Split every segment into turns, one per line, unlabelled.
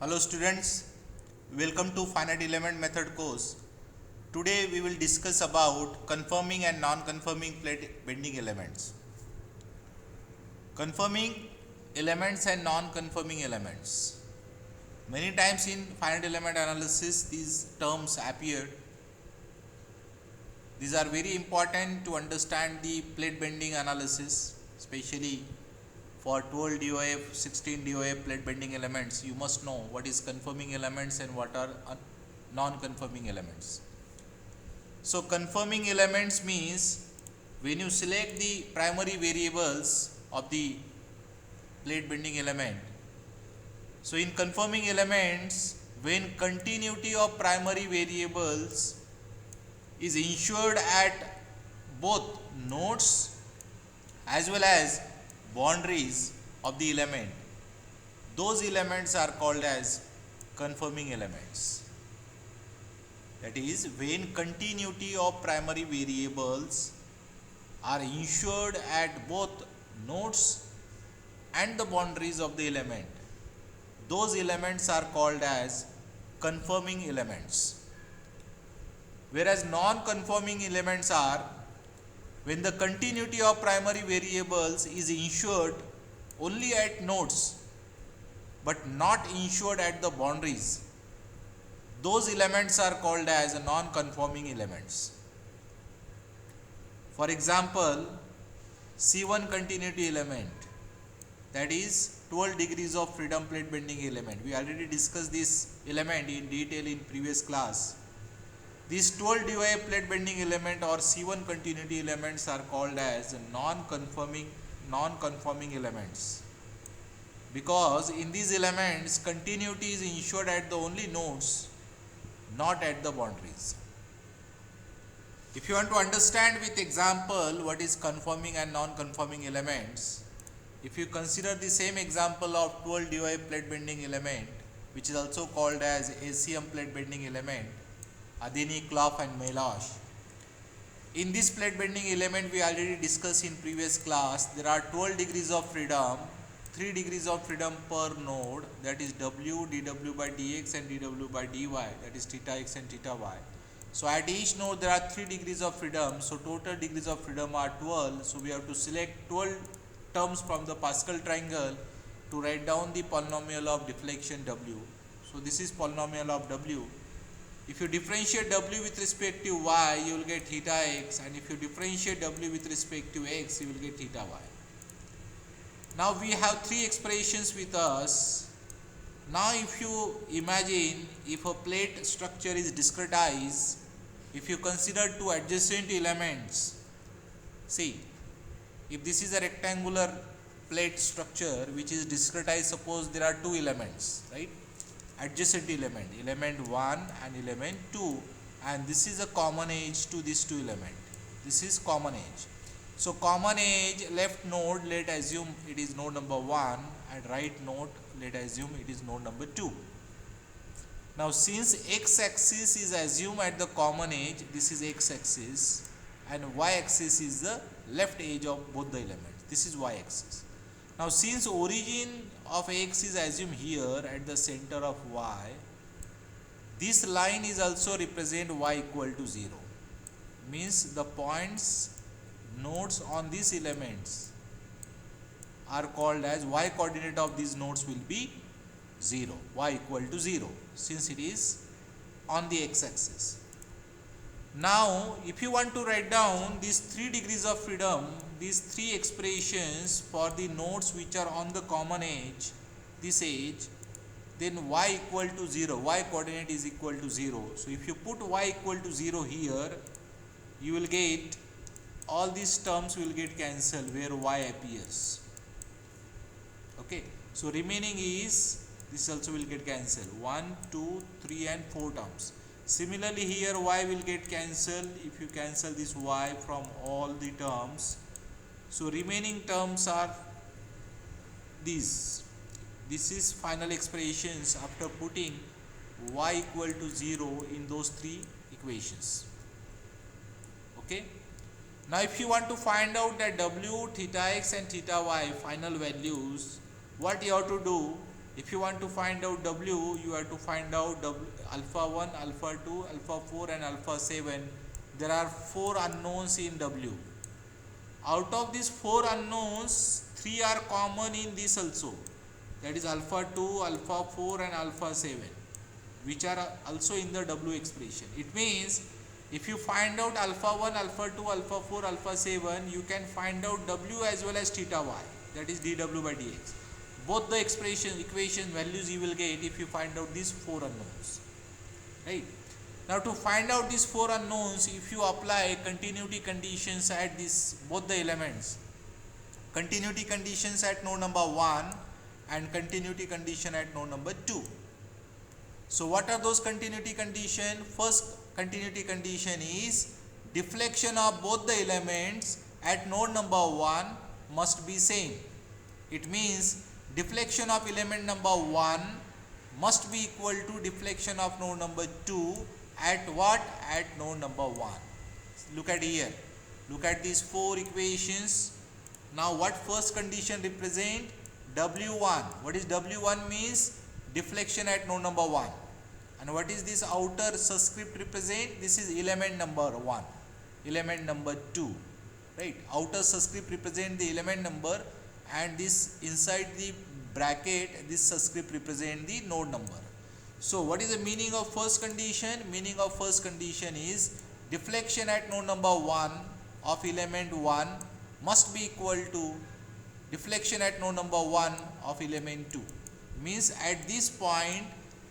Hello students, welcome to Finite Element Method course. Today we will discuss about conforming and non-conforming plate bending elements. Conforming elements and non-conforming elements. Many times in finite element analysis these terms appeared. These are very important to understand the plate bending analysis, especially for 12 DOF, 16 DOF plate bending elements. You must know what is conforming elements and what are non-conforming elements. So conforming elements means when you select the primary variables of the plate bending element. So in conforming elements, when continuity of primary variables is ensured at both nodes as well as boundaries of the element, those elements are called as conforming elements. That is, when continuity of primary variables are ensured at both nodes and the boundaries of the element, those elements are called as conforming elements. Whereas non-conforming elements are when the continuity of primary variables is ensured only at nodes but not ensured at the boundaries, those elements are called as non-conforming elements. For example, C1 continuity element, that is 12 degrees of freedom plate bending element. We already discussed this element in detail in previous class. These 12 DOF plate bending element or C1 continuity elements are called as non-conforming elements, because in these elements continuity is ensured at the only nodes, not at the boundaries. If you want to understand with example what is conforming and non-conforming elements, if you consider the same example of 12 DOF plate bending element, which is also called as ACM plate bending element, Adeni, Clough and Melosh. In this plate bending element we already discussed in previous class, there are 12 degrees of freedom, 3 degrees of freedom per node, that is W, dW by dx and dW by dy, that is theta x and theta y. So at each node there are 3 degrees of freedom, so total degrees of freedom are 12, so we have to select 12 terms from the Pascal triangle to write down the polynomial of deflection W. So this is polynomial of W. If you differentiate W with respect to y, you will get theta x, and if you differentiate W with respect to x, you will get theta y. Now we have three expressions with us. Now if you imagine, if a plate structure is discretized, if you consider two adjacent elements, see, if this is a rectangular plate structure which is discretized, suppose there are two elements, right? Adjacent element, element 1 and element 2, and this is a common edge to these two elements. This is common edge. So common edge, left node, let assume it is node number 1, and right node, let assume it is node number 2. Now since x-axis is assumed at the common edge, this is x-axis, and y-axis is the left edge of both the elements. This is y-axis. Now since origin of x is assumed here at the center of y, this line is also represent y equal to 0. Means the points, nodes on these elements are called as, y coordinate of these nodes will be 0, y equal to 0, since it is on the x-axis. Now if you want to write down these 3 degrees of freedom, these three expressions for the nodes which are on the common edge, this edge, then y equal to 0, y coordinate is equal to 0. So if you put y equal to 0 here, you will get, all these terms will get cancelled where y appears. Okay, so remaining is, this also will get cancelled, 1, 2, 3 and 4 terms. Similarly here y will get cancelled if you cancel this y from all the terms. So remaining terms are these. This is final expressions after putting y equal to 0 in those three equations. Okay. Now if you want to find out that w, theta x and theta y final values, what you have to do, If you want to find out W, you have to find out W, alpha 1, alpha 2, alpha 4 and alpha 7. There are 4 unknowns in W. Out of these 4 unknowns, 3 are common in this also. That is alpha 2, alpha 4 and alpha 7, which are also in the W expression. It means if you find out alpha 1, alpha 2, alpha 4, alpha 7, you can find out W as well as theta y, that is dW by dx. Both the equation values you will get if you find out these 4 unknowns. Right? Now to find out these 4 unknowns, if you apply continuity conditions at both the elements, continuity conditions at node number 1 and continuity condition at node number 2. So what are those continuity condition? First continuity condition is deflection of both the elements at node number 1 must be same. It means deflection of element number 1 must be equal to deflection of node number 2 at what? At node number 1. Look at here. Look at these 4 equations. Now what first condition represent? W1. What is W1 means? Deflection at node number 1. And what is this outer subscript represent? This is element number 1, element number 2, right? Outer subscript represent the element number, and this inside the bracket, this subscript represent the node number. So what is the meaning of first condition? Meaning of first condition is deflection at node number 1 of element 1 must be equal to deflection at node number 1 of element 2. Means at this point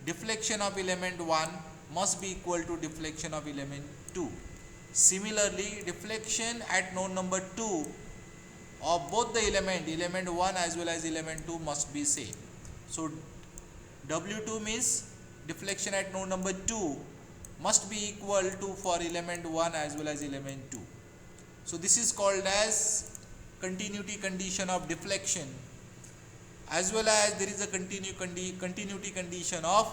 deflection of element 1 must be equal to deflection of element 2. Similarly, deflection at node number 2 of both the element 1 as well as element 2 must be same. So W2 means deflection at node number 2 must be equal to for element 1 as well as element 2. So this is called as continuity condition of deflection, as well as there is a continuity condition of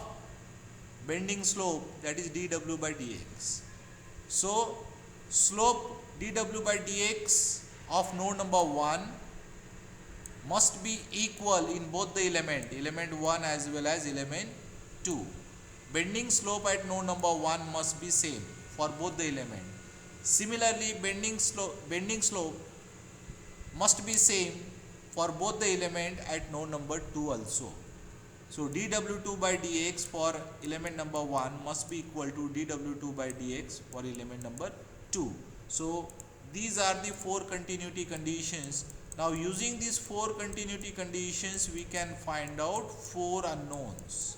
bending slope, that is dW by dx. So slope dW by dx of node number 1 must be equal in both the element 1 as well as element 2. Bending slope at node number 1 must be same for both the element. Similarly, bending slope must be same for both the element at node number 2 also. So dW2 by dx for element number 1 must be equal to dW2 by dx for element number 2. So these are the 4 continuity conditions. Now using these 4 continuity conditions, we can find out 4 unknowns.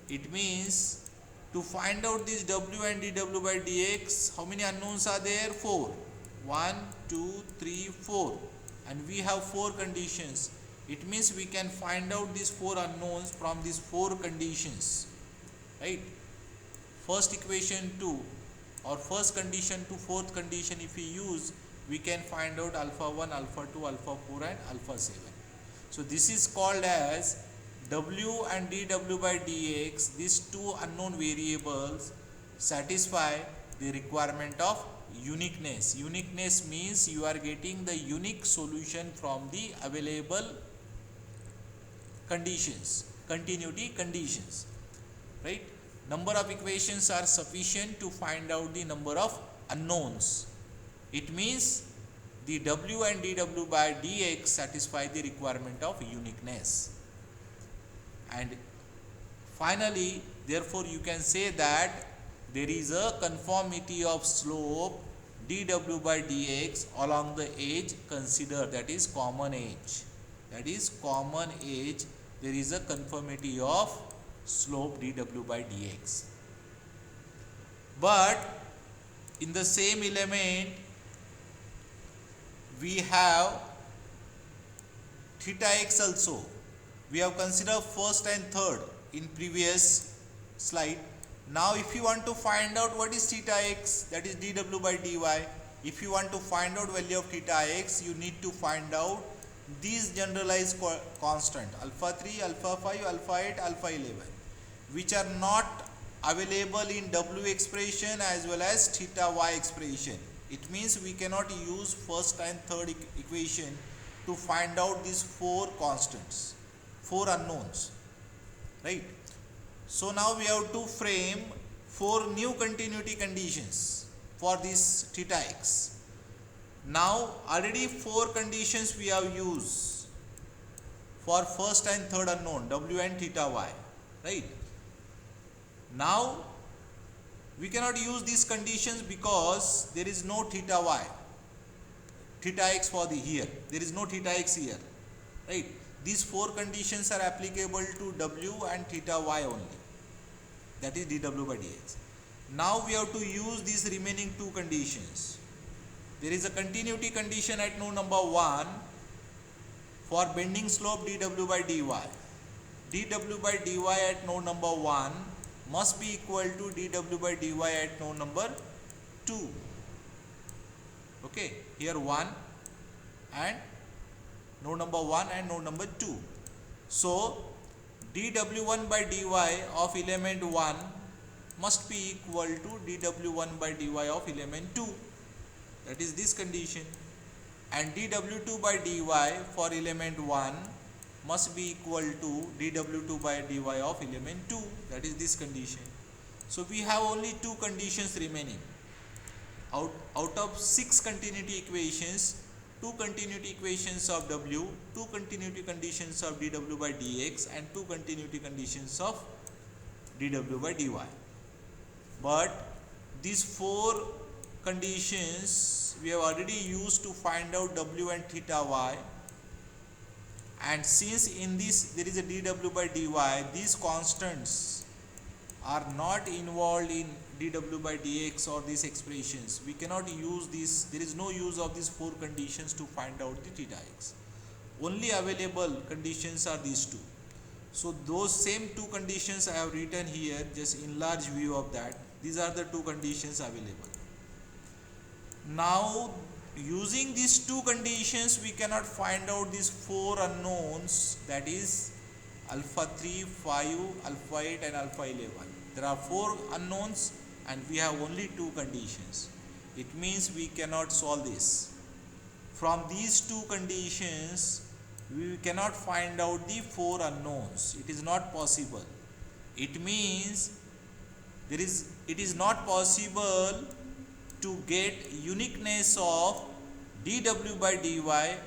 It means to find out this W and dW by dx, how many unknowns are there? 4. 1, 2, 3, 4. And we have 4 conditions. It means we can find out these 4 unknowns from these 4 conditions, right? First equation 2 or first condition to fourth condition, if we use, we can find out alpha 1, alpha 2, alpha 4 and alpha 7. So this is called as W and dW by dx. These 2 unknown variables satisfy the requirement of uniqueness. Uniqueness means you are getting the unique solution from the available conditions, continuity conditions, right? Number of equations are sufficient to find out the number of unknowns. It means the W and dW by dx satisfy the requirement of uniqueness. And finally, therefore you can say that there is a conformity of slope dW by dx along the edge considered, that is common edge. That is common edge, there is a conformity of slope dW by dx. But in the same element we have theta x also. We have considered first and third in previous slide. Now if you want to find out what is theta x, that is dW by dy, if you want to find out value of theta x, you need to find out these generalized constant alpha 3, alpha 5, alpha 8, alpha 11, which are not available in W expression as well as theta y expression. It means we cannot use first and third equation to find out these 4 constants. 4 unknowns, right? So now we have to frame 4 new continuity conditions for this theta x. Now already 4 conditions we have used for first and third unknown w and theta y, right? Now we cannot use these conditions because there is no theta y, theta x for the here. There is no theta x here, right? These 4 conditions are applicable to w and theta y only. That is dw by dx. Now we have to use these remaining 2 conditions. There is a continuity condition at node number 1 for bending slope dw by dy. dw by dy at node number 1 must be equal to dw by dy at node number 2. Okay, here 1 and node number 1 and node number 2. So dw1 by dy of element 1 must be equal to dw1 by dy of element 2. That is this condition. And dw2 by dy for element 1 must be equal to dw2 by dy of element 2. That is this condition. So we have only 2 conditions remaining. Out of 6 continuity equations, 2 continuity equations of w, 2 continuity conditions of dw by dx and 2 continuity conditions of dw by dy. But these 4 conditions we have already used to find out w and theta y, and since in this there is a dw by dy, these constants are not involved in dw by dx or these expressions. We cannot use this. There is no use of these 4 conditions to find out the theta x. Only available conditions are these 2. So those same 2 conditions I have written here, just enlarged view of that. These are the 2 conditions available. Now using these 2 conditions we cannot find out these 4 unknowns, that is alpha 3, 5, alpha 8 and alpha 11. There are 4 unknowns and we have only 2 conditions. It means we cannot solve this. From these 2 conditions we cannot find out the 4 unknowns. It is not possible. It means it is not possible to get uniqueness of dw by dy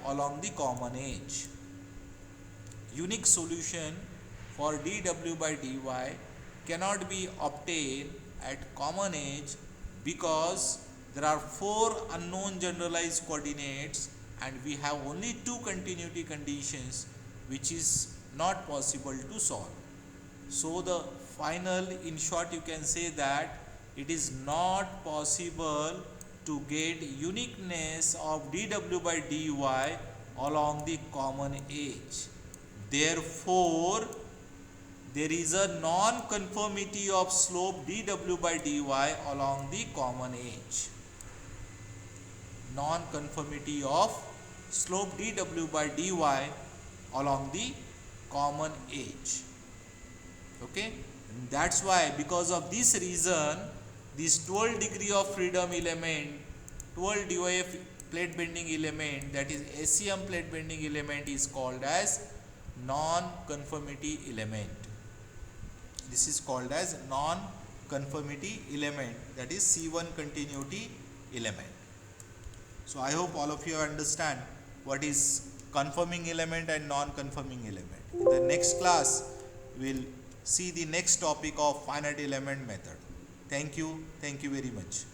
along the common edge. Unique solution for dw by dy cannot be obtained at common edge because there are 4 unknown generalized coordinates and we have only 2 continuity conditions, which is not possible to solve. So the final, in short, you can say that it is not possible to get uniqueness of dw by dy along the common edge. Therefore there is a non-conformity of slope dw by dy along the common edge. Non-conformity of slope dw by dy along the common edge. Okay, and that's why, because of this reason, this 12 degree of freedom element, 12 DOF plate bending element, that is SEM plate bending element, is called as non-conformity element. This is called as non-conformity element, that is C1 continuity element. So I hope all of you understand what is conforming element and non-conforming element. In the next class we will see the next topic of finite element method. Thank you very much.